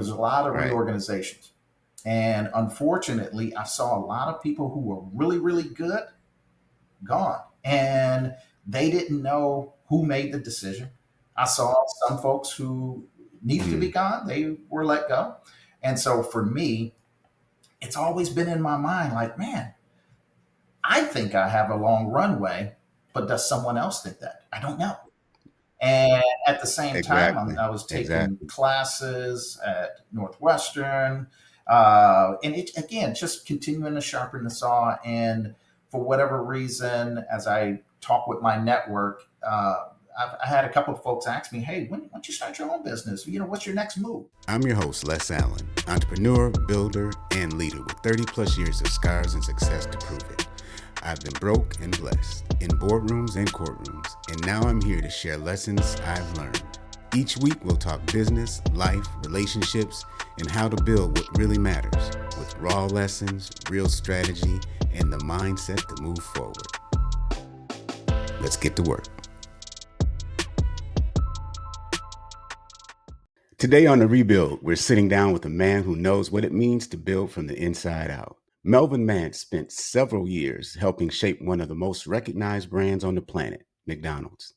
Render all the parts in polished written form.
There's a lot of Right. reorganizations. And unfortunately, I saw a lot of people who were really, really good gone. And they didn't know who made the decision. I saw some folks who needed to be Mm, gone, they were let go. And so for me, it's always been in my mind like, man, I think I have a long runway, but does someone else think that? I don't know. And at the same time, exactly. I was taking Exactly. classes at Northwestern, and it again just continuing to sharpen the saw. And for whatever reason, as I talk with my network, I had a couple of folks ask me, "Hey, when don't you start your own business? What's your next move?" I'm your host, Les Allen, entrepreneur, builder, and leader with 30 plus years of scars and success to prove it. I've been broke and blessed in boardrooms and courtrooms, and now I'm here to share lessons I've learned. Each week, we'll talk business, life, relationships, and how to build what really matters with raw lessons, real strategy, and the mindset to move forward. Let's get to work. Today on The Rebuild, we're sitting down with a man who knows what it means to build from the inside out. Melvin Mance spent several years helping shape one of the most recognized brands on the planet, McDonald's,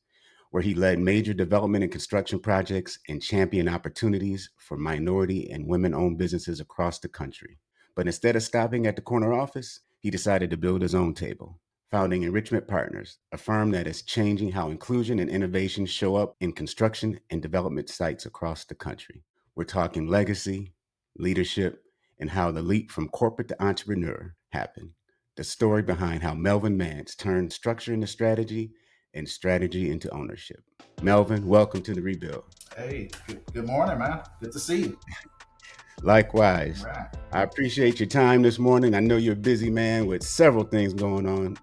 where he led major development and construction projects and championed opportunities for minority and women owned businesses across the country. But instead of stopping at the corner office, he decided to build his own table, founding Enrichment Partners, a firm that is changing how inclusion and innovation show up in construction and development sites across the country. We're talking legacy, leadership, and how the leap from corporate to entrepreneur happened. The story behind how Melvin Mance turned structure into strategy and strategy into ownership. Melvin, welcome to the Rebuild. Hey, good morning, man. Good to see you. Likewise, Right. I appreciate your time this morning. I know you're a busy man with several things going on,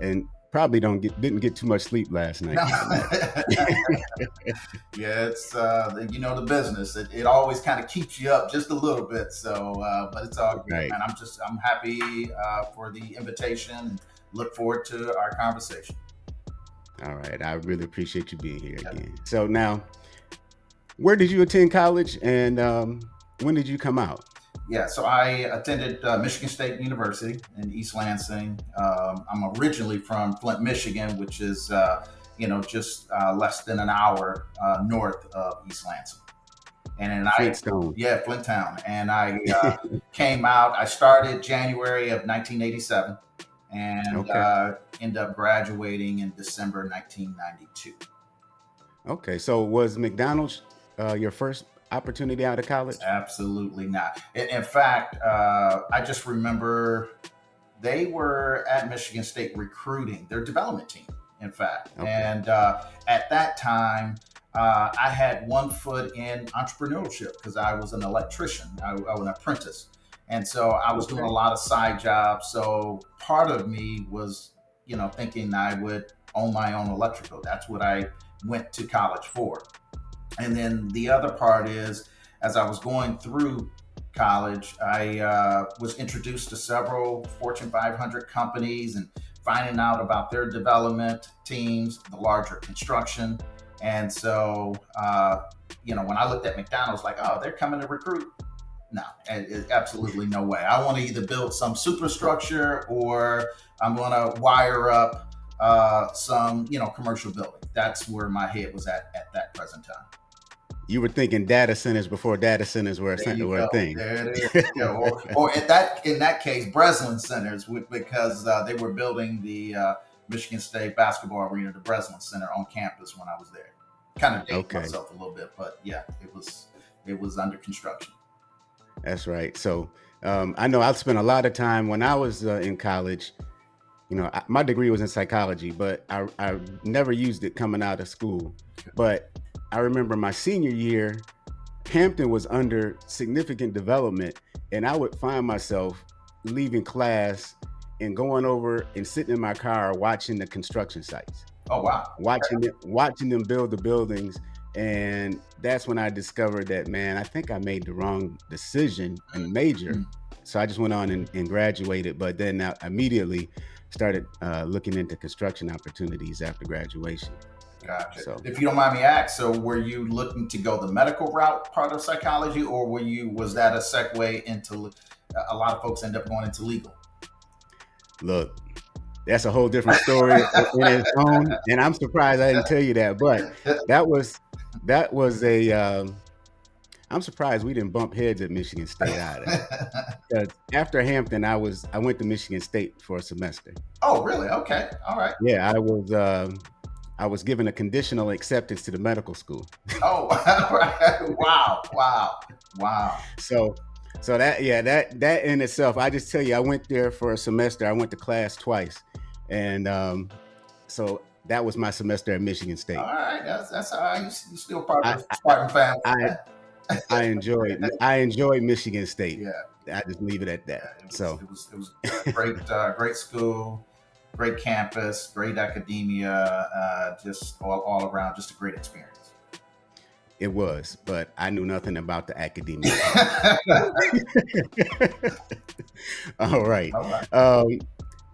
and probably didn't get too much sleep last night, No. I imagine. Yeah, it's the business. It always kind of keeps you up just a little bit. So, but it's all good, Right. man. I'm happy for the invitation and look forward to our conversation. All right. I really appreciate you being here Yeah. again. So now, where did you attend college, and when did you come out? Yeah, so I attended Michigan State University in East Lansing. I'm originally from Flint, Michigan, which is just less than an hour north of East Lansing. And I, Flintstone. yeah, Flint Town. And I came out. I started January of 1987, and Okay. ended up graduating in December 1992. Okay. So was McDonald's your first opportunity out of college? Absolutely not. In fact, I just remember they were at Michigan State recruiting their development team, in fact. Okay. And at that time, I had one foot in entrepreneurship because I was an electrician, I was an apprentice. And so I was doing a Okay. lot of side jobs. So part of me was, thinking I would own my own electrical. That's what I went to college for. And then the other part is, as I was going through college, I was introduced to several Fortune 500 companies and finding out about their development teams, the larger construction. And so, when I looked at McDonald's, like, oh, they're coming to recruit. No, absolutely no way. I want to either build some superstructure or I'm going to wire up some, commercial building. That's where my head was at that present time. You were thinking data centers before data centers were There you were a go. thing. There it is. Yeah, or in that case, Breslin Centers, because they were building the Michigan State basketball arena, the Breslin Center, on campus when I was there. Kind of dated Okay. myself a little bit, but yeah, it was under construction. That's right. So I know I spent a lot of time when I was in college. My degree was in psychology, but I never used it coming out of school. But I remember my senior year, Hampton was under significant development, and I would find myself leaving class and going over and sitting in my car watching the construction sites, Oh wow. watching them build the buildings. And that's when I discovered that, man, I think I made the wrong decision and major. Mm. So I just went on and graduated, but then I immediately started looking into construction opportunities after graduation. Gotcha. So If you don't mind me asking, so were you looking to go the medical route part of psychology, or was that a segue into a lot of folks end up going into legal? look, that's a whole different story in its own, and I'm surprised I didn't tell you that. But that was that was a. I'm surprised we didn't bump heads at Michigan State either. Because after Hampton, I went to Michigan State for a semester. Oh, really? Okay. All right. Yeah, I was given a conditional acceptance to the medical school. Oh, all right. Wow. Wow. Wow. So that, yeah, that in itself, I just tell you, I went there for a semester. I went to class twice, and so that was my semester at Michigan All State. right. That's all right. You still part I of the Spartan I family. I enjoyed Michigan State. Yeah. I just leave it at that. Yeah. So It was a great great school, great campus, great academia, just all around, just a great experience. it was, but I knew nothing about the academia part. All right. All right. Um,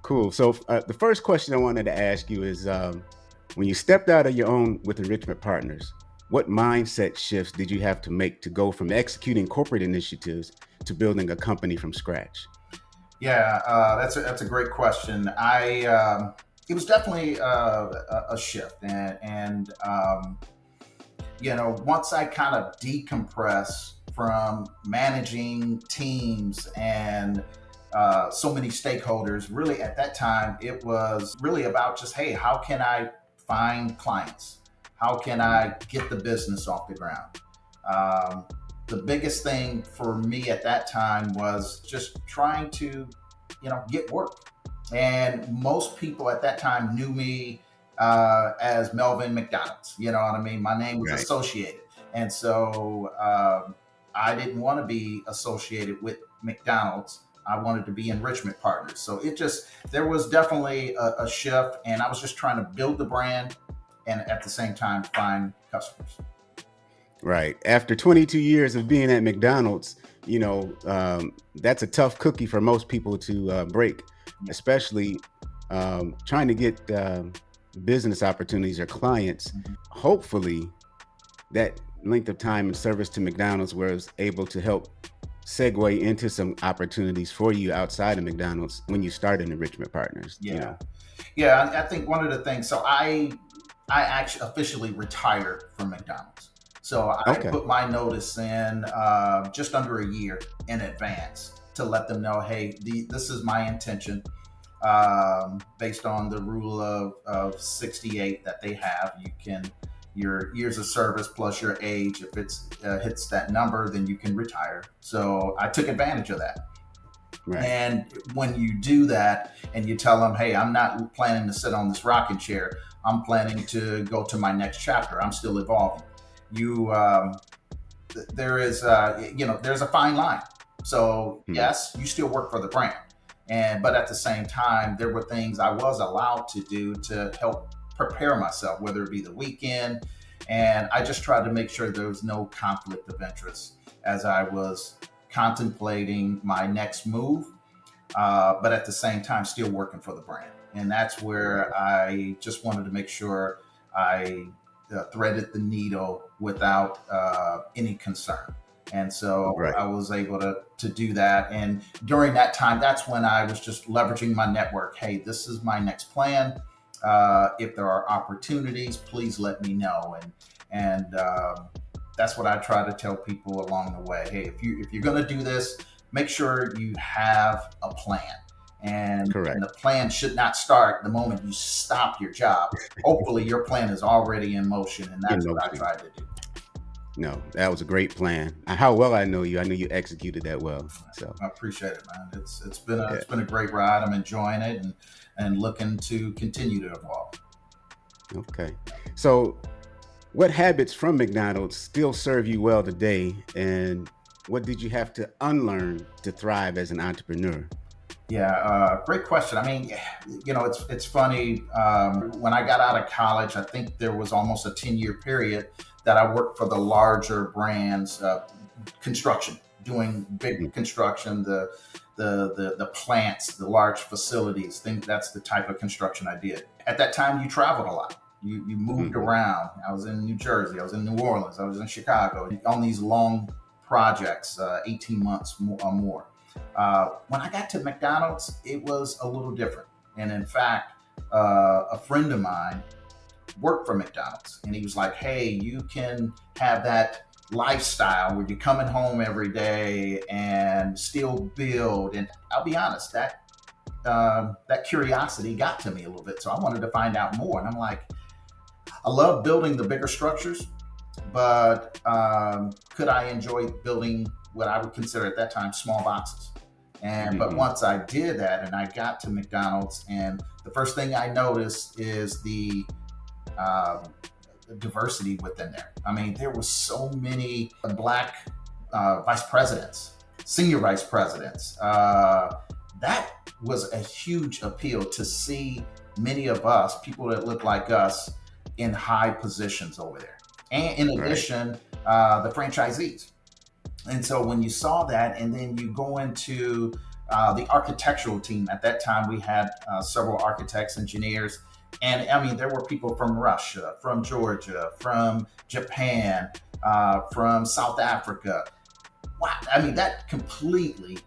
cool. So the first question I wanted to ask you is, when you stepped out of your own with Enrichment Partners, what mindset shifts did you have to make to go from executing corporate initiatives to building a company from scratch? Yeah, that's a great question. It was definitely a shift, and once I kind of decompress from managing teams and so many stakeholders, really at that time it was really about just, hey, how can I find clients? How can I get the business off the ground? Um, the biggest thing for me at that time was just trying to, get work. And most people at that time knew me as Melvin McDonald. You know what I mean? My name was Right. associated. And so I didn't want to be associated with McDonald's. I wanted to be Enrichment Partners. So there was definitely a shift, and I was just trying to build the brand and at the same time find customers. Right. After 22 years of being at McDonald's, that's a tough cookie for most people to break, Yeah. especially trying to get business opportunities or clients. Mhm. Hopefully, that length of time and service to McDonald's was able to help segue into some opportunities for you outside of McDonald's when you started Enrichment Partners. Yeah. Yeah, I think one of the things. So I actually officially retired from McDonald's. So I Okay. put my notice in just under a year in advance to let them know, hey, this is my intention. Based on the rule of 68 that they have, your years of service plus your age, if it hits that number, then you can retire. So I took advantage of that. Right. And when you do that and you tell them, hey, I'm not planning to sit on this rocking chair, I'm planning to go to my next chapter. I'm still evolving. There's a fine line. So yes, you still work for the brand, but at the same time, there were things I was allowed to do to help prepare myself, whether it be the weekend. And I just tried to make sure there was no conflict of interest as I was contemplating my next move, but at the same time, still working for the brand. And that's where I just wanted to make sure I threaded the needle without any concern. And so Right. I was able to do that. And during that time, that's when I was just leveraging my network. Hey, this is my next plan. If there are opportunities, please let me know. And that's what I try to tell people along the way. Hey, if you're going to do this, make sure you have a plan. And Correct. the plan should not start the moment you stop your job. Hopefully, your plan is already in motion, and that's what I tried to do. No, that was a great plan. How well I know you executed that well. So I appreciate it, man. It's been a great ride. I'm enjoying it and looking to continue to evolve. Okay. So what habits from McDonald's still serve you well today, and what did you have to unlearn to thrive as an entrepreneur? Yeah, great question. I mean, it's funny. When I got out of college, I think there was almost a 10-year period that I worked for the larger brands, construction, doing big construction, the plants, the large facilities. Think that's the type of construction I did. At that time, you traveled a lot. You moved Hmm. around. I was in New Jersey. I was in New Orleans. I was in Chicago on these long projects, 18 months or more. When I got to McDonald's, it was a little different. And in fact, a friend of mine worked for McDonald's, and he was like, "Hey, you can have that lifestyle where you're coming home every day and still build." And I'll be honest, that curiosity got to me a little bit, so I wanted to find out more. And I'm like, I love building the bigger structures, but could I enjoy building what I would consider at that time small boxes? And but Hmm. once I did that, and I got to McDonald's, and the first thing I noticed is um, the diversity within there. I mean, there was so many black vice presidents, senior vice presidents. That was a huge appeal to see many of us, people that look like us, in high positions over there. And in Right. addition, the franchisees. And so when you saw that, and then you go into the architectural team, at that time we had several architects, engineers, and I mean, there were people from Russia, from Georgia, from Japan, from South Africa. Wow. I mean, that completely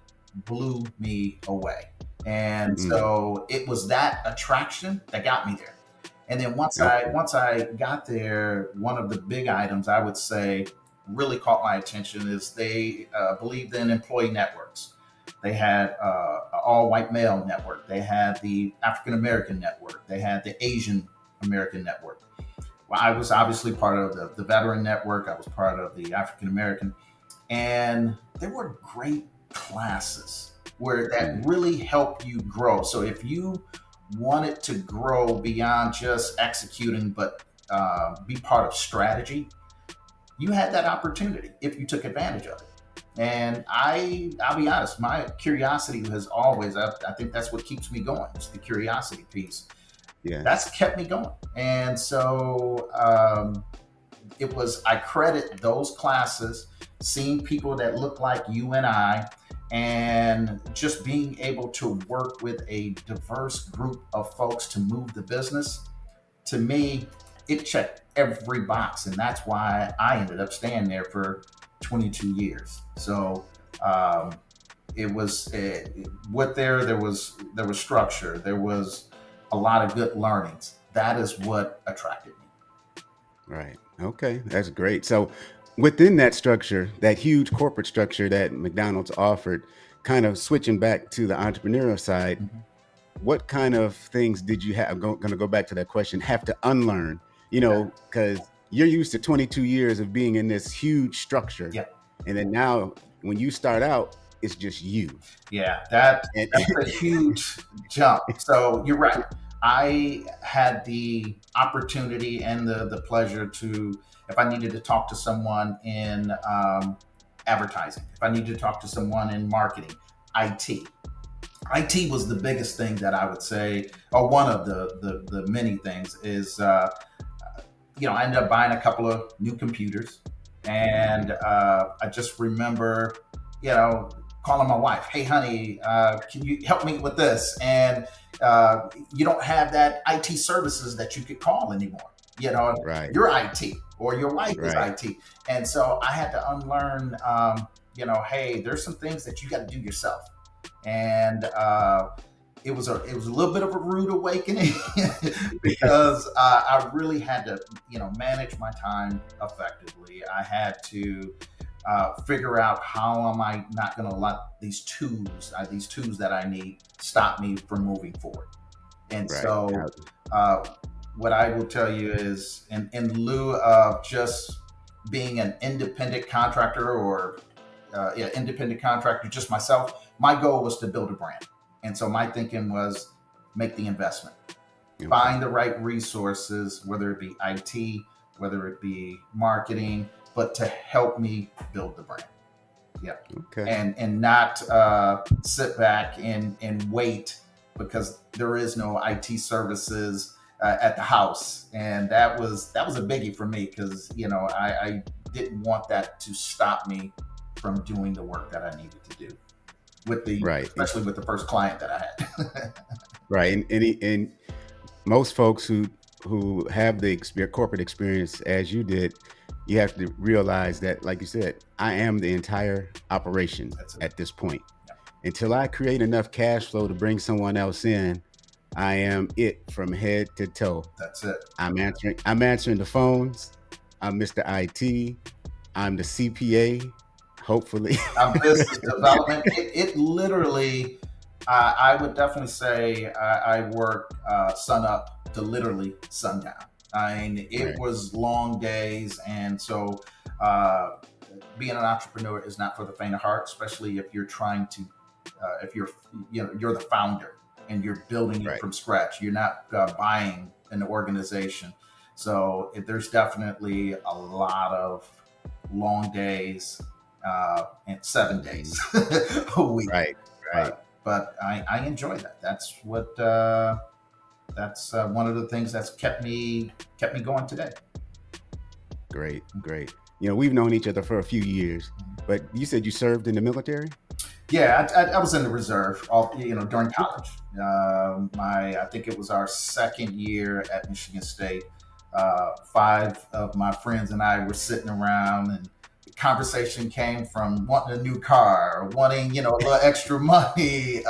blew me away. And Mm. so it was that attraction that got me there. And then Okay. once I got there, one of the big items I would say really caught my attention is they believed in employee networks. They had an all white male network. They had the African American network. They had the Asian American network. Well, I was obviously part of the veteran network. I was part of the African American, and there were great classes where that Mm. really help you grow. So if you wanted to grow beyond just executing, but be part of strategy, you had that opportunity if you took advantage of it. And I'll be honest, my curiosity has always, I think that's what keeps me going. It's the curiosity piece that's Yes. kept me going. And so it was, I credit those classes, seeing people that look like you and I, and just being able to work with a diverse group of folks to move the business. To me, it checked every box, and that's why I ended up staying there for 22 years. So um, it was what there was structure, there was a lot of good learnings. That is what attracted me. Right. Okay. That's great. So within that structure, that huge corporate structure that McDonald's offered, kind of switching back to the entrepreneurial side, Mhm. what kind of things did you have? I'm going to go back to that question. Have to unlearn, Okay. because you're used to 22 years of being in this huge structure, Yeah. and then now when you start out, it's just you. Yeah, And that's a huge jump. So you're right. I had the opportunity and the pleasure to, if I needed to talk to someone in advertising, if I needed to talk to someone in marketing, IT. IT was the biggest thing that I would say, or one of the many things is, I ended up buying a couple of new computers, and Mhm. I just remember, you know, calling my wife, "Hey, honey, can you help me with this?" And you don't have that IT services that you could call anymore. You know, Right. you're IT or your wife is Right. IT, and so I had to unlearn. Hey, there's some things that you got to do yourself, and it was a little bit of a rude awakening because I really had to manage my time effectively. I had to figure out how am I not going to let these tools that I need stop me from moving forward. And Right. so uh, what I will tell you is in lieu of just being an independent contractor or independent contractor, just myself, my goal was to build a brand. And so my thinking was make the investment, Okay. find the right resources, whether it be IT, whether it be marketing, but to help me build the brand. Yeah. Okay. And not sit back and wait because there is no IT services at the house. And that was a biggie for me because I didn't want that to stop me from doing the work that I needed to do with the Right. especially with the first client that I had. Right. And most folks who who have the corporate experience as you did, you have to realize that, like you said, I am the entire operation That's it. at this point. Yeah, Until I create enough cash flow to bring someone else in, I am it from head to toe. that's it. I'm answering the phones. I'm Mr. IT. I'm the CPA, hopefully. Business development. It literally, I would definitely say I work sun up to literally sundown. I mean, it Right, was long days, and so uh, being an entrepreneur is not for the faint of heart, especially if you're trying to, if you're, you're the founder and you're building it right. from scratch. You're not buying an organization. So there's definitely a lot of long days and 7 days Mhm. a week. Right, right. But I enjoy that. That's what that's one of the things that's kept me going today. Great, great. We've known each other for a few years, but you said you served in the military? Yeah, I was in the reserve, all during Okay. college. I think it was our second year at Michigan State. Five of my friends and I were sitting around, and the conversation came from wanting a new car, wanting a little extra money,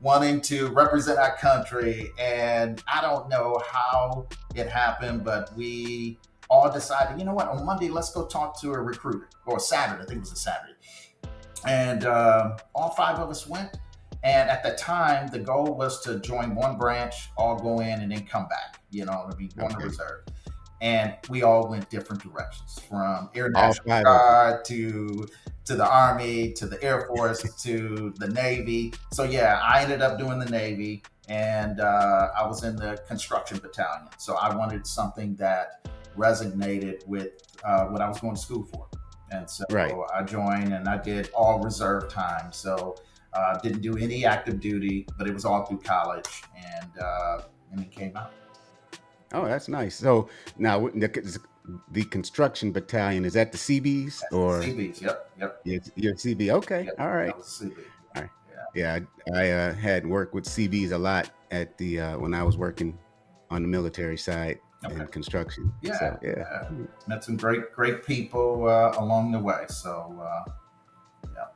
wanting to represent our country, and I don't know how it happened, but we all decided, you know what, on Monday let's go talk to a recruiter, or Saturday, I think it was a Saturday, and all five of us went. And at the time, the goal was to join one branch, all go in, and then come back. To be one Okay. reserve. And we all went different directions, from Air All National five of you. Guard to the Army to the Air Force to the Navy. So yeah, I ended up doing the Navy, and I was in the construction battalion. So I wanted something that resonated with what I was going to school for. And so Right. I joined, and I did all reserve time. So didn't do any active duty, but it was all through college, and it came out. Oh, that's nice. So now the construction battalion, is that the CBs That's the or CBs. Yep, yep, your CB? Okay. yep. All That right. was CB. All right. Yeah. Yeah, I had worked with CBs a lot at the when I was working on the military side Okay. in construction. Yeah. So yeah. Yeah. Met some great people along the way. So yeah.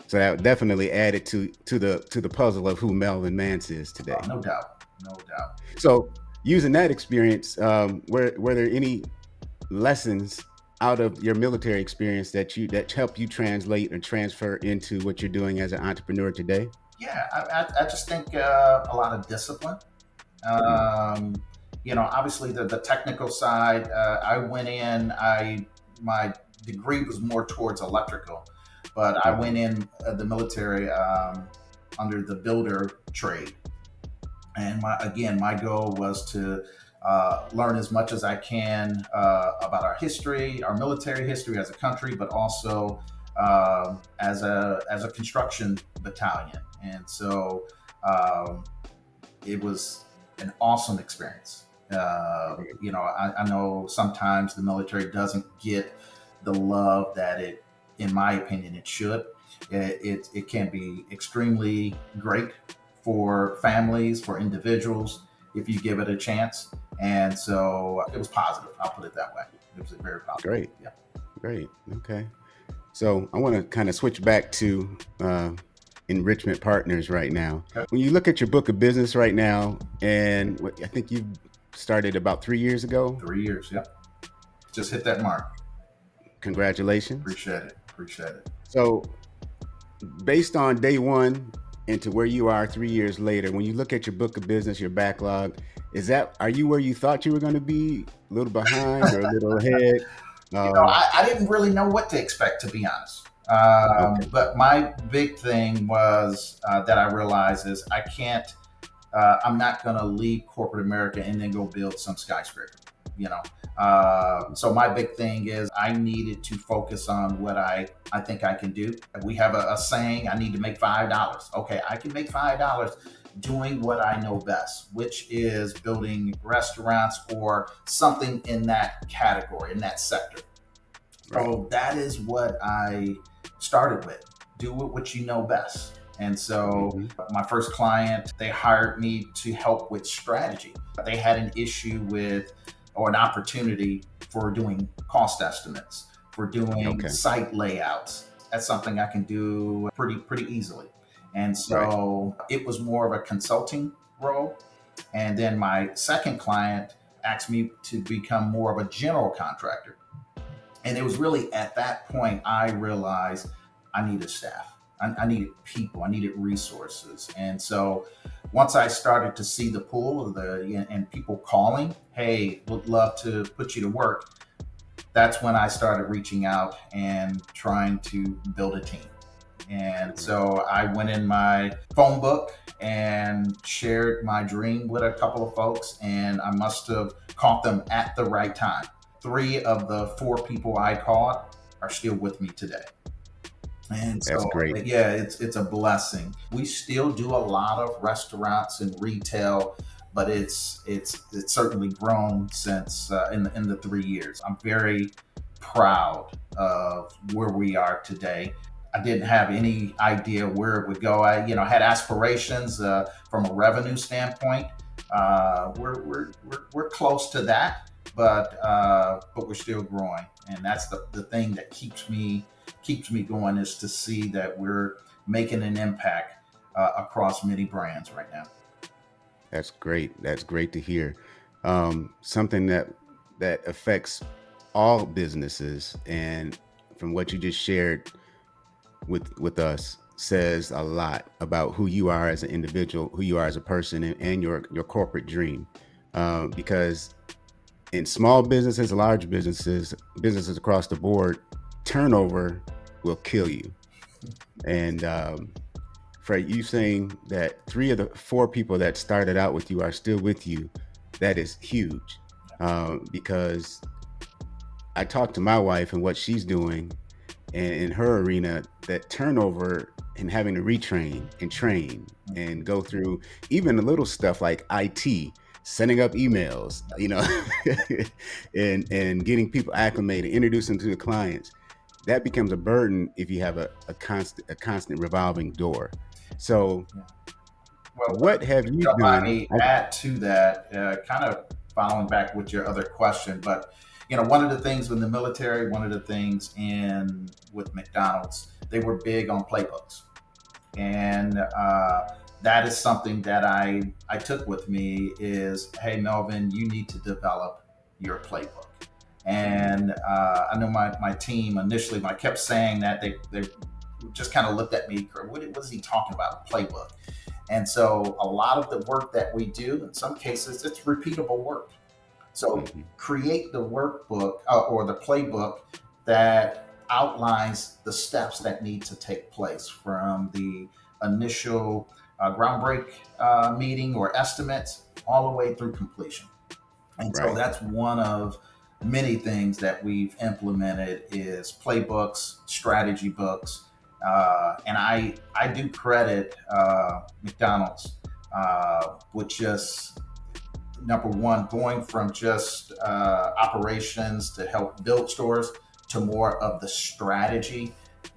So that definitely added to the puzzle of who Melvin Mance is today. No doubt. No doubt. So using that experience, were there any lessons out of your military experience that help you translate or transfer into what you're doing as an entrepreneur today? Yeah. I just think a lot of discipline. Mm, Um, obviously the technical side. I went in. My degree was more towards electrical, but I okay. went in the military under the builder trade. And my goal was to learn as much as I can about our history, our military history as a country, but also as a construction battalion. And so um, it was an awesome experience. I know sometimes the military doesn't get the love that in my opinion, it should. It can be extremely great for families, for individuals, if you give it a chance. And so it was positive. I'll put it that way. It was very positive. Great. Yeah. Great. Okay. So I want to kind of switch back to Enrichment Partners right now. Okay. When you look at your book of business right now, and I think you started about 3 years ago. 3 years. Yeah. Just hit that mark. Congratulations. Appreciate it. Appreciate it. So, based on day one into where you are 3 years later, when you look at your book of business, your backlog, are you where you thought you were going to be? A little behind or a little ahead? I didn't really know what to expect, to be honest. Okay. But my big thing was that I realized is I can't. I'm not going to leave corporate America and then go build some skyscraper. You know. So my big thing is I needed to focus on what I think I can do. We have a saying: I need to make $5. Okay, I can make $5 doing what I know best, which is building restaurants or something in that category, in that sector. Right. So that is what I started with. Do it what you know best. And so Hmm. my first client, they hired me to help with strategy. They had an issue with or an opportunity for doing cost estimates, for doing Okay. site layouts. That's something I can do pretty easily. And Right. so it was more of a consulting role. And then my second client asked me to become more of a general contractor. And it was really at that point I realized I needed staff. I needed people. I needed resources. And so once I started to see the pool of the and people calling, hey, would love to put you to work. That's when I started reaching out and trying to build a team. And Right. so I went in my phone book and shared my dream with a couple of folks, and I must have caught them at the right time. Three of the four people I caught are still with me today. And That's so, great. yeah, it's a blessing. We still do a lot of restaurants and retail, but it's certainly grown since in the 3 years. I'm very proud of where we are today. I didn't have any idea where it would go. I had aspirations from a revenue standpoint. We're close to that, but we're still growing, and that's the thing that keeps me going is to see that we're making an impact across many brands right now. That's great. That's great to hear. Something that affects all businesses, and from what you just shared with us, says a lot about who you are as an individual, who you are as a person, and your corporate dream. Because in small businesses, large businesses, businesses across the board, turnover will kill you. And for you saying that three of the four people that started out with you are still with you, that is huge. Because I talked to my wife and what she's doing, and in her arena, that turnover and having to retrain and train and go through even the little stuff like IT, setting up emails, and getting people acclimated, introducing to the clients, that becomes a burden if you have a constant revolving door. So Yeah. Well, what have if you you don't mind done? me add to that, kind of following back with your other question, but one of the things in the military, one of the things in with McDonald's, they were big on playbooks, and that is something that I took with me is, hey Melvin, you need to develop your playbook. Mhm. And I know my team initially, when I kept saying that, they just kind of looked at me, what is he talking about, playbook? And so a lot of the work that we do, in some cases, it's repeatable work. So Mhm. create the workbook or the playbook that outlines the steps that need to take place from the initial groundbreak meeting or estimates all the way through completion. And so Right. that's one of many things that we've implemented is playbooks, strategy books, and I do credit McDonald's with just number one, going from just operations to help build stores to more of the strategy.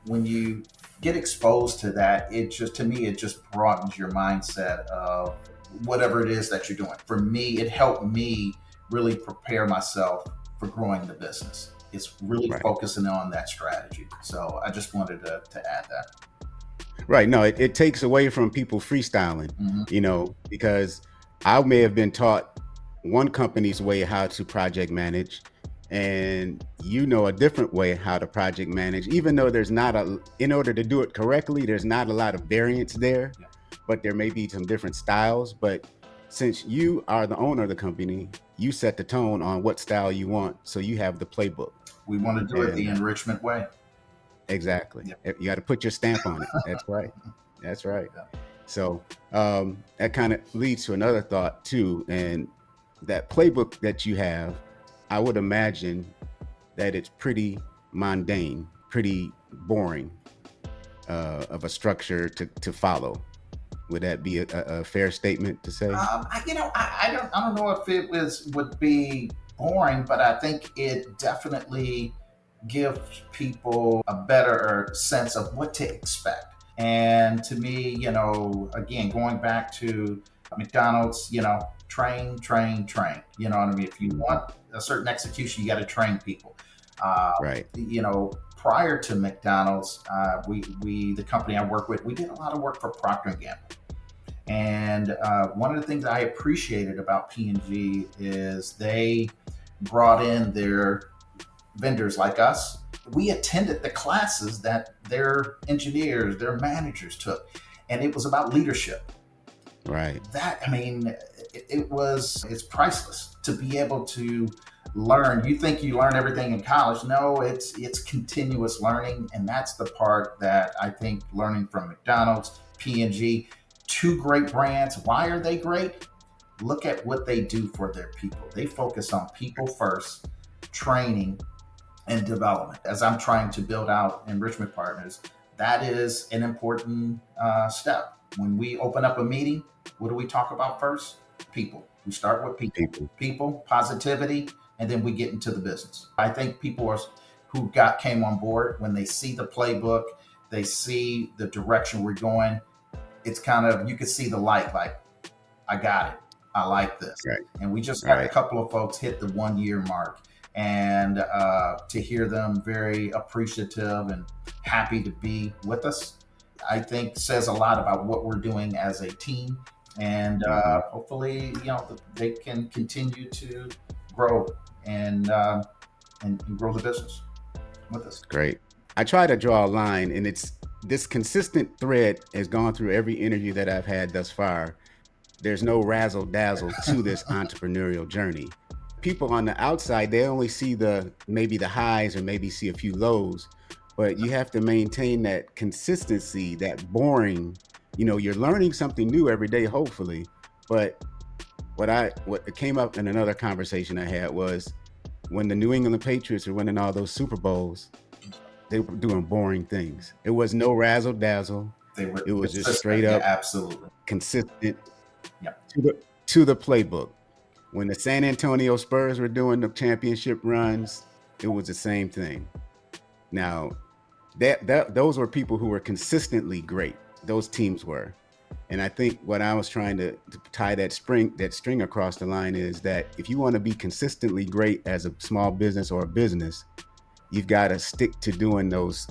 When you get exposed to that, it just, to me, it just broadens your mindset of whatever it is that you're doing. For me, it helped me really prepare myself for growing the business. It's really Right. focusing on that strategy. So I just wanted to add that. Right. No, it takes away from people freestyling, Mm-hmm. because I may have been taught one company's way how to project manage, and a different way how to project manage, even though in order to do it correctly, there's not a lot of variance there, Yeah. but there may be some different styles. But since you are the owner of the company, you set the tone on what style you want. So you have the playbook. We want to do it the And enrichment way. exactly. Yeah. You got to put your stamp on it. That's right. That's right. Yeah. So that kind of leads to another thought too. And that playbook that you have, I would imagine that it's pretty mundane, pretty boring of a structure to follow. Would that be a fair statement to say? I don't know if it would be boring, but I think it definitely gives people a better sense of what to expect. And to me, again, going back to McDonald's, train, train, train. You know what I mean? If you want a certain execution, you got to train people. Uh, Right. Prior to McDonald's, the company I work with, we did a lot of work for Procter and Gamble. And one of the things I appreciated about P&G is they brought in their vendors like us. We attended the classes that their engineers, their managers took, and it was about leadership. Right. That, I mean, it's priceless to be able to learn. You think you learn everything in college? No, it's continuous learning, and that's the part that I think learning from McDonald's, P&G, two great brands. Why are they great? Look at what they do for their people. They focus on people first, training and development. As I'm trying to build out Enrichment Partners, that is an important step. When we open up a meeting, what do we talk about first? People. We start with people, positivity, and then we get into the business. I think who came on board, when they see the playbook, they see the direction we're going, it's kind of, you could see the light, like, I got it. I like this. Right. And we just had a couple of folks hit the 1 year mark. And to hear them very appreciative and happy to be with us, I think says a lot about what we're doing as a team. And hopefully, they can continue to grow and grow the business with us. Great. I try to draw a line, and it's this consistent thread has gone through every interview that I've had thus far. There's no razzle dazzle to this entrepreneurial journey. People on the outside, they only see maybe the highs or maybe see a few lows, but you have to maintain that consistency, that boring, you're learning something new every day, hopefully. But what came up in another conversation I had was when the New England Patriots were winning all those Super Bowls, they were doing boring things. It was no razzle dazzle. It was just straight up, absolutely consistent, yep, to the playbook. When the San Antonio Spurs were doing the championship runs, it was the same thing. Now, those were people who were consistently great. Those teams were. And I think what I was trying to tie that string across the line is that if you want to be consistently great as a small business or a business, you've got to stick to doing those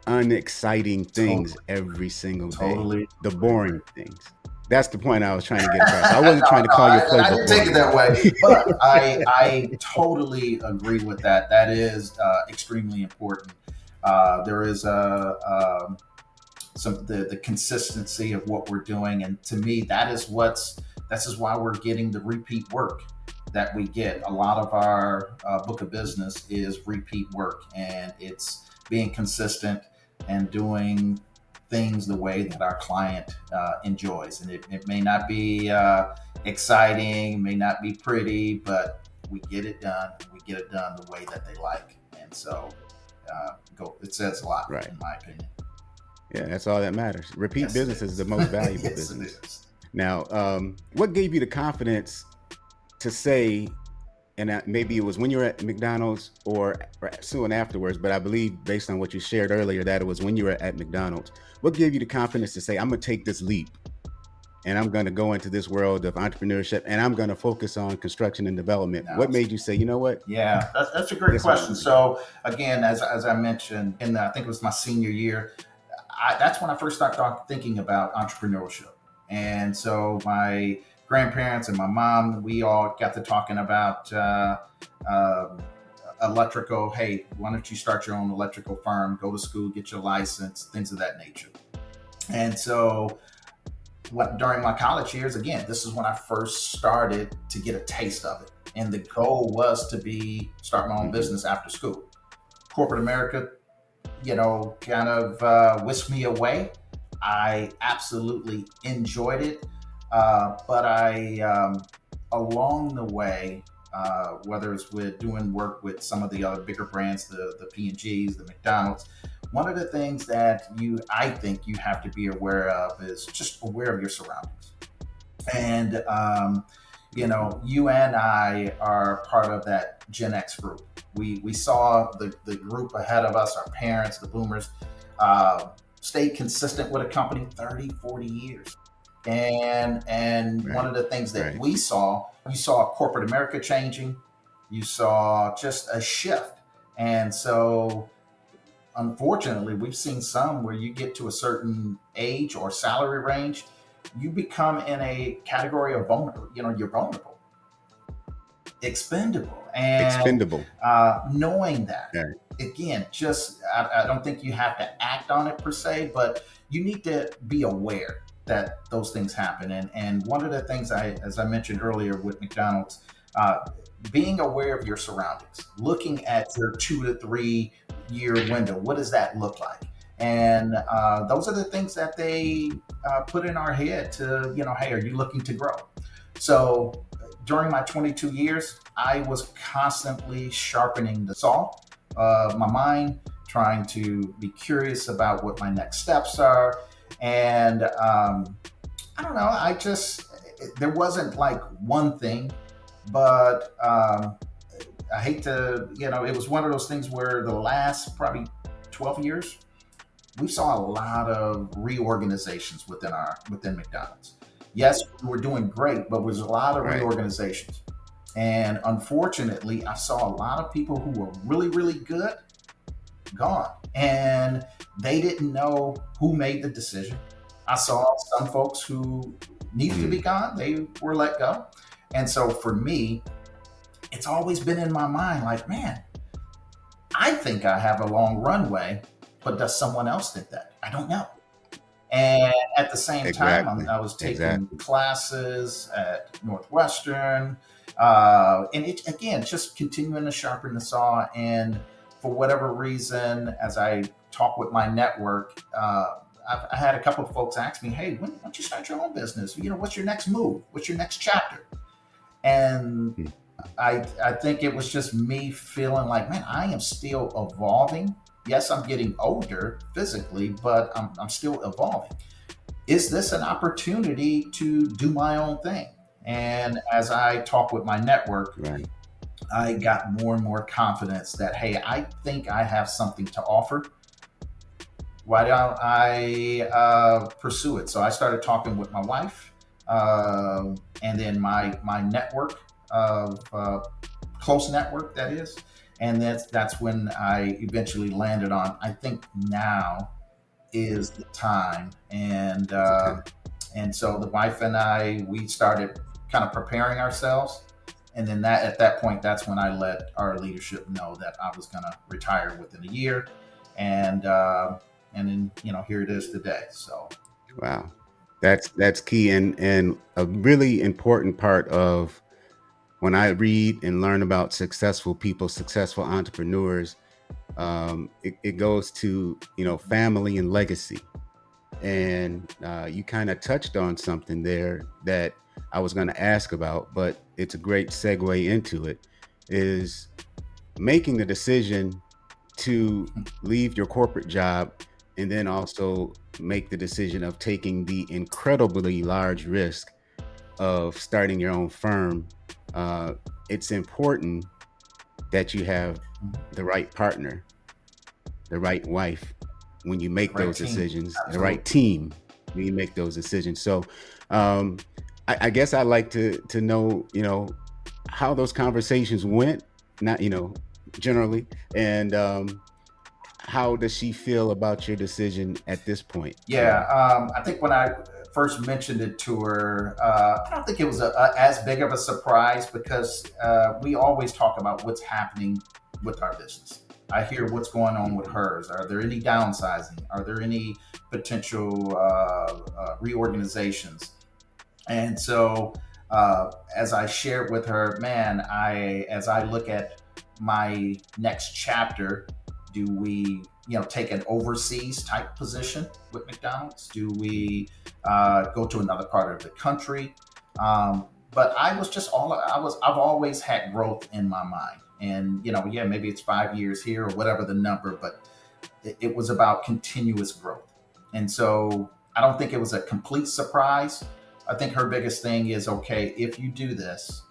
unexciting things every single day. The boring things. That's the point I was trying to get across. I wasn't trying to call your playbook. I didn't take it that way, but I totally agree with that. That is extremely important. There is the consistency of what we're doing, and to me, this is why we're getting the repeat work that we get. A lot of our book of business is repeat work, and it's being consistent and doing things the way that our client enjoys. And it may not be exciting, may not be pretty, but we get it done. We get it done the way that they like. And so it says a lot, right, in my opinion. Yeah, that's all that matters. Repeat business is the most valuable business. Now, what gave you the confidence to say, and maybe it was when you were at McDonald's or soon afterwards, but I believe based on what you shared earlier that it was when you were at McDonald's. What gave you the confidence to say, I'm going to take this leap and I'm going to go into this world of entrepreneurship and I'm going to focus on construction and development? What made you say, you know what? Yeah, that's a great question. So again, as I mentioned, I think it was my senior year, that's when I first started thinking about entrepreneurship. And so my grandparents and my mom, we all got to talking about electrical. Hey, why don't you start your own electrical firm, go to school, get your license, things of that nature. And so during my college years, again, this is when I first started to get a taste of it. And the goal was to start my own business after school. Corporate America, kind of whisked me away. I absolutely enjoyed it. But along the way, whether it's with doing work with some of the other bigger brands, the P&Gs, the McDonald's, one of the things that I think you have to be aware of is just aware of your surroundings. And, you and I are part of that Gen X group. We saw the group ahead of us, our parents, the boomers, stayed consistent with a company 30, 40 years. And one Right. of the things that Right. we saw, you saw corporate America changing, you saw just a shift. And so unfortunately, we've seen some where you get to a certain age or salary range, you become in a category of vulnerable. You're vulnerable, expendable, and Expendable. knowing that, Right. again, just I don't think you have to act on it per se, but you need to be aware that those things happen. And one of the things as I mentioned earlier with McDonald's, uh, being aware of your surroundings, looking at your 2 to 3 year window. What does that look like? And those are the things that they put in our head to, hey, are you looking to grow? So during my 22 years, I was constantly sharpening the saw, my mind, trying to be curious about what my next steps are. And I don't know, there wasn't like one thing, but I hate to, it was one of those things where the last probably 12 years, we saw a lot of reorganizations within McDonald's. Yes, we were doing great, but there was a lot of Right. reorganizations. And unfortunately, I saw a lot of people who were really, really good gone. And they didn't know who made the decision. I saw some folks who needed to be Mm. gone, they were let go. And so for me, it's always been in my mind like, man, I think I have a long runway, but does someone else think that? I don't know. And at the same time, Exactly. I was taking Exactly. classes at Northwestern, and it again just continuing to sharpen the saw. And for whatever reason, as I talk with my network, I had a couple of folks ask me, "Hey, when don't you start your own business? What's your next move? What's your next chapter?" And Mm. I think it was just me feeling like, man, I am still evolving. Yes, I'm getting older physically, but I'm still evolving. Is this an opportunity to do my own thing? And as I talk with my network, Right. I got more and more confidence that, hey, I think I have something to offer. Why don't I pursue it? So I started talking with my wife, and then my network of close network, that is, and that's when I eventually landed on. I think now is the time, That's a time. and so the wife and I, we started kind of preparing ourselves. And then at that point, that's when I let our leadership know that I was going to retire within a year, and then here it is today. So Wow. That's key, and a really important part of when I read and learn about successful people, successful entrepreneurs, it goes to family and legacy. And you kind of touched on something there that I was going to ask about, but it's a great segue into it. Is making the decision to leave your corporate job and then also make the decision of taking the incredibly large risk of starting your own firm. uh, it's important that you have the right partner, the right wife when you the make right those team, decisions, the right absolutely. team when you make those decisions. So um, I guess I'd like to know, how those conversations went, not, generally, and how does she feel about your decision at this point? Yeah, I think when I first mentioned it to her, I don't think it was as big of a surprise because we always talk about what's happening with our business. I hear what's going on with Mhm. hers. Are there any downsizing? Are there any potential reorganizations? And so, as I shared with her, man, as I look at my next chapter, do we, take an overseas type position with McDonald's? Do we go to another part of the country? But I was just I've always had growth in my mind. And, yeah, maybe it's 5 years here or whatever the number, but it was about continuous growth. And so I don't think it was a complete surprise. I think her biggest thing is, okay, if you do this,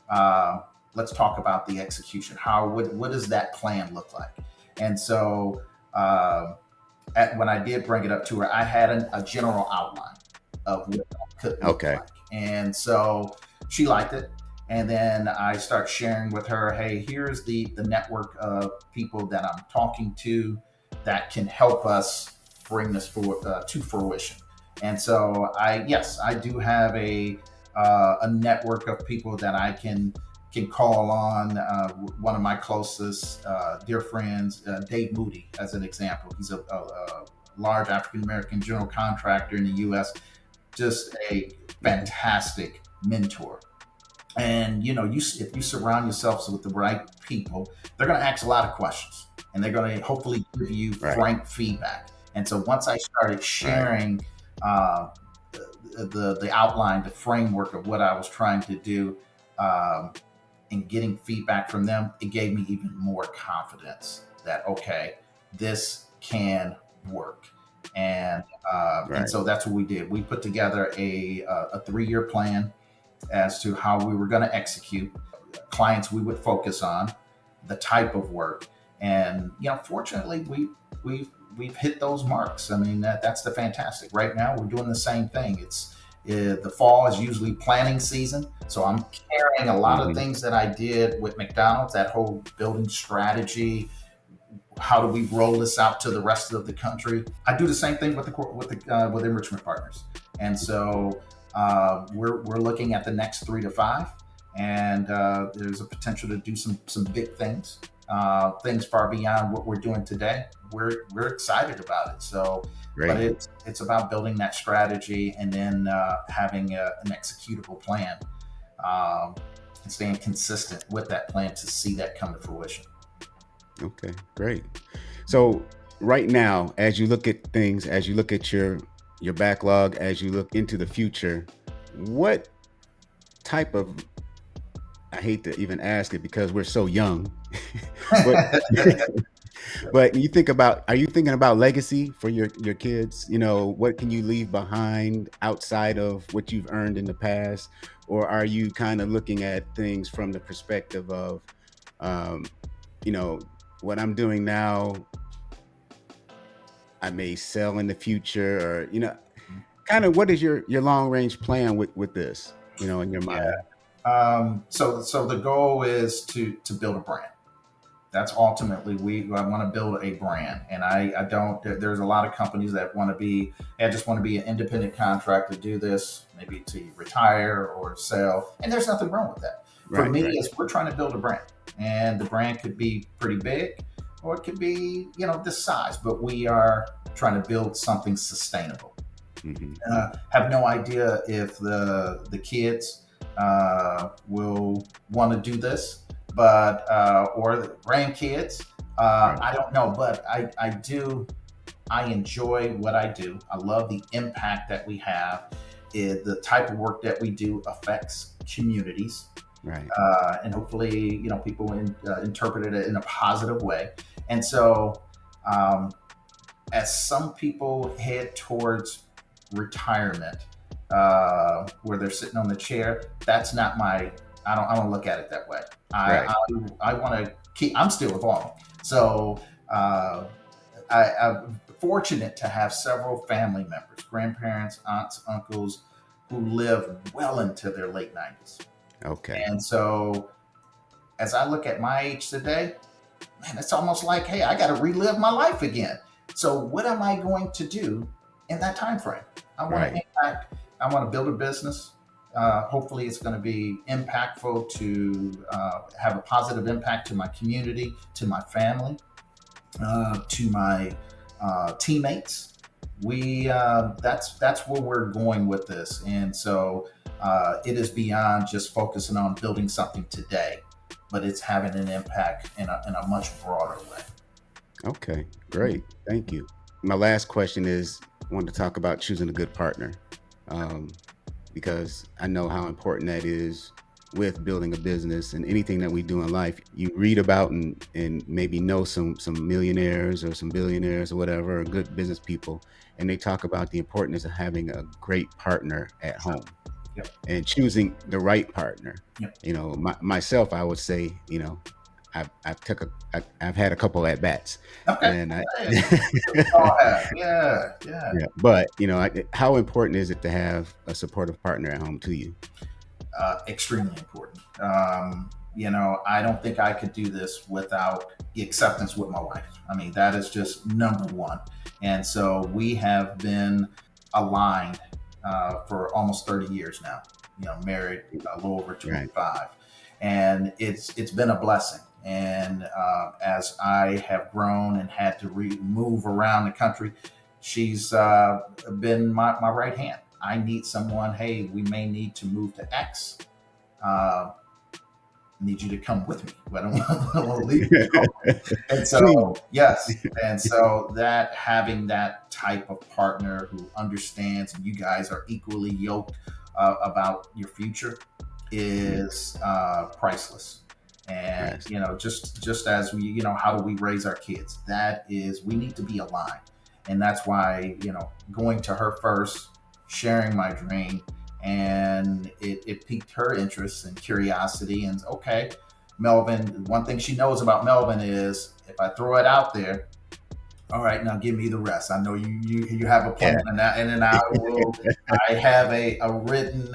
uh, let's talk about the execution. What does that plan look like? And so, uh, when I did bring it up to her, I had a general outline of what that could look Okay. like. And so she liked it. And then I start sharing with her, hey, here's the network of people that I'm talking to that can help us bring this to fruition. And so yes, I do have a network of people that I can call on. One of my closest dear friends, Dave Moody, as an example. He's a large African American general contractor in the U.S. Just a fantastic mentor. And if you surround yourselves with the right people, they're going to ask a lot of questions, and they're going to hopefully give you Right. frank feedback. And so once I started Right. sharing uh, the outline, the framework of what I was trying to do, um, and getting feedback from them, it gave me even more confidence that okay, this can work. And Right. so that's what we did. We put together a 3-year plan as to how we were going to execute, clients we would focus on, the type of work, and fortunately, we've hit those marks. I mean, that's the fantastic. Right now, we're doing the same thing. It's the fall is usually planning season, so I'm carrying a lot of Hmm. things that I did with McDonald's, that whole building strategy. How do we roll this out to the rest of the country? I do the same thing with Enrichment Partners, and so we're looking at the next 3 to 5, and there's a potential to do some big things, things far beyond what we're doing today. We're excited about it. So, but Great. it's about building that strategy and then having an executable plan, um, and staying consistent with that plan to see that come to fruition. Okay. Great. So right now, as you look at things, as you look at your backlog, as you look into the future, what type of, I hate to even ask it because we're so young, but but you think about, are you thinking about legacy for your kids? What can you leave behind outside of what you've earned in the past? Or are you kind of looking at things from the perspective of, um, you know, what I'm doing now, I may sell in the future, or, kind of what is your long range plan with this, in your Yeah. mind? So the goal is to build a brand. That's ultimately I want to build a brand, and I don't. There's a lot of companies that want to be. I just want to be an independent contractor, do this maybe to retire or sell, and there's nothing wrong with that. For Right. me, Right. is we're trying to build a brand, and the brand could be pretty big, or it could be this size, but we are trying to build something sustainable. Hmm. Have no idea if the kids will want to do this, but or the grandkids. Right. I don't know, but I do. I enjoy what I do. I love the impact that we have. The type of work that we do affects communities, Right. and hopefully, people interpret it in a positive way. And so, um, as some people head towards retirement, where they're sitting on the chair, that's not my. I don't look at it that way. Right. I want to keep. I'm still evolving. So uh, I'm fortunate to have several family members, grandparents, aunts, uncles, who live well into their late 90s. Okay. And so as I look at my age today, man, it's almost like, hey, I got to relive my life again. So what am I going to do in that time frame? I want to Right. impact. I want to build a business. Hopefully, it's going to be impactful to have a positive impact to my community, to my family, to my teammates. That's where we're going with this, and so it is beyond just focusing on building something today, but it's having an impact in a much broader way. Okay. Great. Thank you. My last question is, I want to talk about choosing a good partner, um, because I know how important that is with building a business and anything that we do in life. You read about and maybe know some millionaires or some billionaires or whatever, or good business people, and they talk about the importance of having a great partner at home Yep. and choosing the right partner. Yep. Myself, I would say, I've had a couple at bats, Okay. and Hey, we all have. Yeah, yeah. yeah. But how important is it to have a supportive partner at home to you? Extremely important. I don't think I could do this without the acceptance with my wife. I mean, that is just number one. And so we have been aligned for almost 30 years now. Married a little over Right. 25, and it's been a blessing. And as I have grown and had to move around the country, she's been my right hand. I need someone. Hey, we may need to move to X. Uh, need you to come with me. I don't want to leave you. And Please. so, yes. And so that having that type of partner who understands and you guys are equally yoked about your future Yeah. is priceless. And Right. just as we, how do we raise our kids? That is, we need to be aligned, and that's why going to her first, sharing my dream, and it piqued her interest and curiosity. And okay, Melvin. One thing she knows about Melvin is if I throw it out there, all right, now give me the rest. I know you have a plan, Yeah. and then I have a written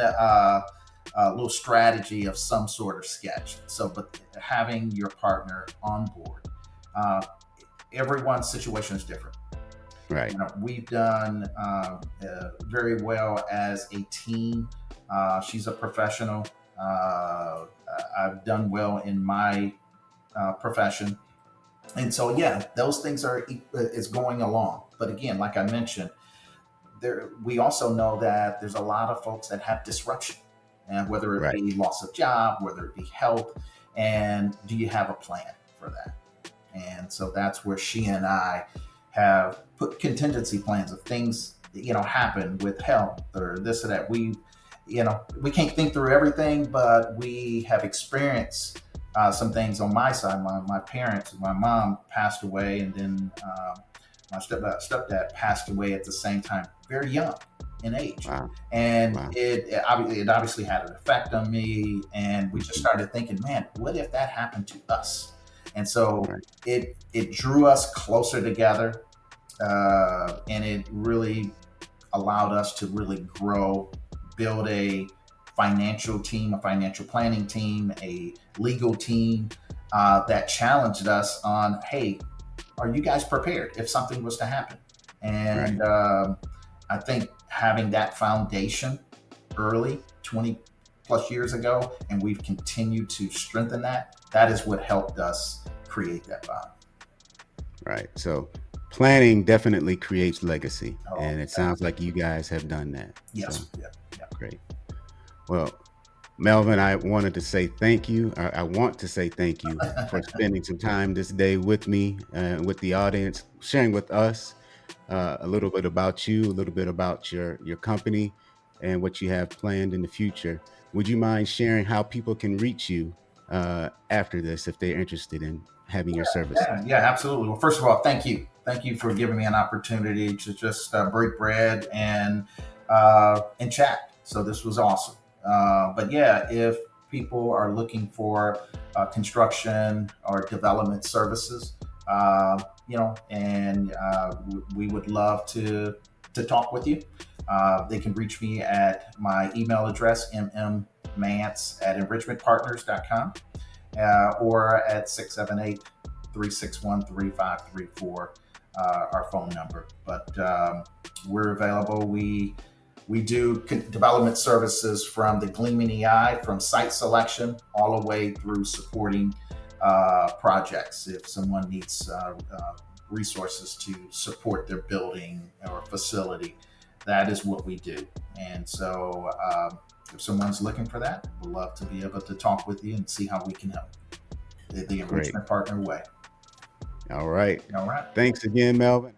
little strategy of some sort of sketch. So, but having your partner on board, uh, everyone's situation is different. Right. We've done very well as a team. She's a professional. I've done well in my profession, and so yeah, those things are is going along. But again, like I mentioned, there we also know that there's a lot of folks that have disruption, and whether it Right. be loss of job, whether it be health, and do you have a plan for that? And so that's where she and I have put contingency plans of things happen with health or this or that. We can't think through everything, but we have experienced some things on my side. My parents, my mom passed away, and then my stepdad passed away at the same time, very young in age, Wow. and Wow. it obviously had an effect on me. And we just started thinking, man, what if that happened to us? And so Right. it drew us closer together, and it really allowed us to really grow, build a financial team, a financial planning team, a legal team that challenged us on, hey, are you guys prepared if something was to happen? Right. And I think having that foundation early, 20 plus years ago, and we've continued to strengthen that, that is what helped us create that bond. Right. So planning definitely creates legacy, Oh, and it sounds like you guys have done that. So yes. Yeah. Yeah. great. Well, Melvin, I wanted to say thank you. I want to say thank you for spending some time this day with me, with the audience, sharing with us a little bit about you, a little bit about your company, and what you have planned in the future. Would you mind sharing how people can reach you after this if they're interested in having your Yeah, services? yeah, absolutely. Well, first of all, thank you. Thank you for giving me an opportunity to just break bread and chat. So this was awesome. But yeah, if people are looking for construction or development services, and we would love to talk with you. They can reach me at my email address, mmmance@enrichmentpartners.com, or at 678-361-3534, our phone number. But we're available. We do development services from the gleaming eye, from site selection all the way through supporting projects. If someone needs resources to support their building or facility, that is what we do. And so if someone's looking for that, we'd love to be able to talk with you and see how we can help. The Great. Enrichment Partner way. All right. All right. Thanks again, Melvin.